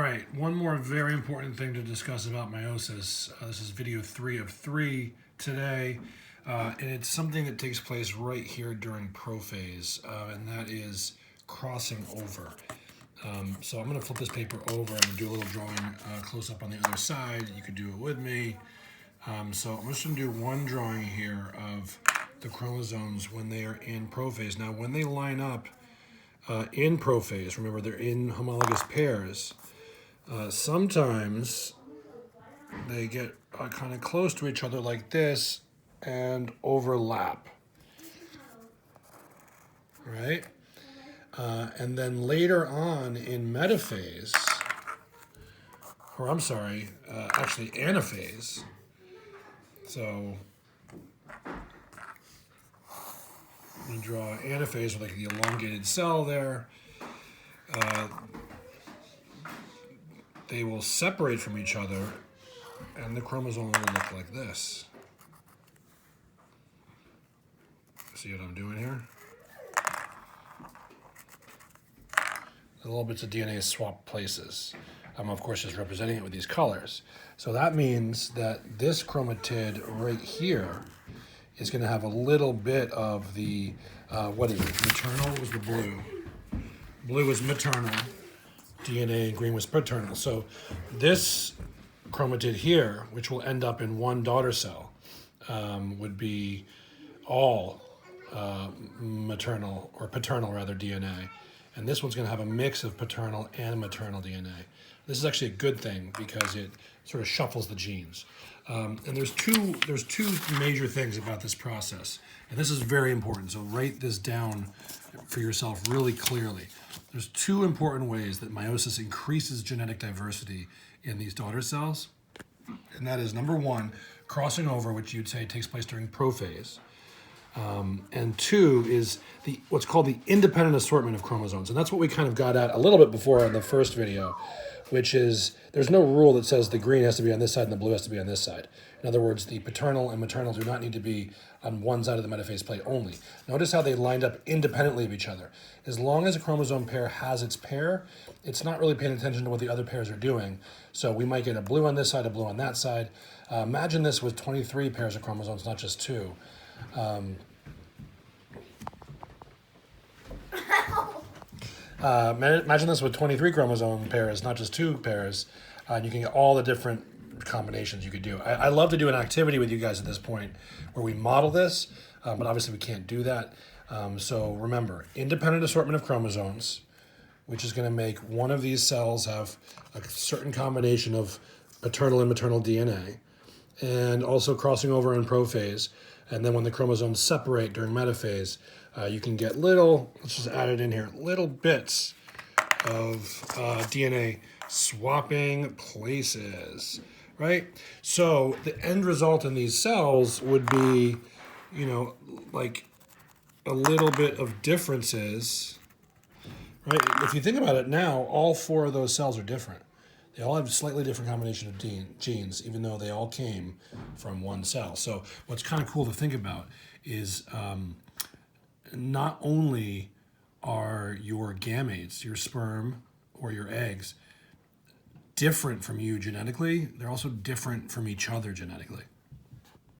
right, one more very important thing to discuss about meiosis. This is video 3 of 3 today, and it's something that takes place right here during prophase, and that is crossing over. So I'm going to flip this paper over and do a little drawing close up on the other side. You could do it with me. So I'm just going to do one drawing here of the chromosomes when they are in prophase. Now, when they line up in prophase, remember they're in homologous pairs, sometimes they get kind of close to each other like this and overlap, right? And then later on in metaphase, or I'm sorry, actually anaphase, so I'm going to draw anaphase with like the elongated cell there. They will separate from each other, and the chromosome will look like this. See what I'm doing here? The little bits of DNA swap places. I'm, of course, just representing it with these colors. So that means that this chromatid right here is going to have a little bit of the, what is it, maternal? What was the blue? Blue was maternal DNA, and green was paternal. So this chromatid here, which will end up in one daughter cell, would be all maternal, or paternal rather, DNA. And this one's going to have a mix of paternal and maternal DNA. This is actually a good thing because it sort of shuffles the genes. And there's two major things about this process, and this is very important. So write this down for yourself really clearly. There's two important ways that meiosis increases genetic diversity in these daughter cells, and that is number one, crossing over, which you'd say takes place during prophase. And two is what's called the independent assortment of chromosomes. And that's what we kind of got at a little bit before in the first video, which is there's no rule that says the green has to be on this side and the blue has to be on this side. In other words, the paternal and maternal do not need to be on one side of the metaphase plate only. Notice how they lined up independently of each other. As long as a chromosome pair has its pair, it's not really paying attention to what the other pairs are doing. So we might get a blue on this side, a blue on that side. Imagine this with 23 pairs of chromosomes, not just 2. Imagine this with 23 chromosome pairs, not just 2 pairs, and you can get all the different combinations you could do. I love to do an activity with you guys at this point where we model this, but obviously we can't do that. So remember, independent assortment of chromosomes, which is going to make one of these cells have a certain combination of paternal and maternal DNA, and also crossing over in prophase. And then when the chromosomes separate during metaphase, you can get little, let's just add it in here, little bits of DNA swapping places, right? So the end result in these cells would be, you know, like a little bit of differences, right? If you think about it now, all 4 of those cells are different. They all have a slightly different combination of genes, even though they all came from one cell. So what's kind of cool to think about is not only are your gametes, your sperm or your eggs, different from you genetically, they're also different from each other genetically.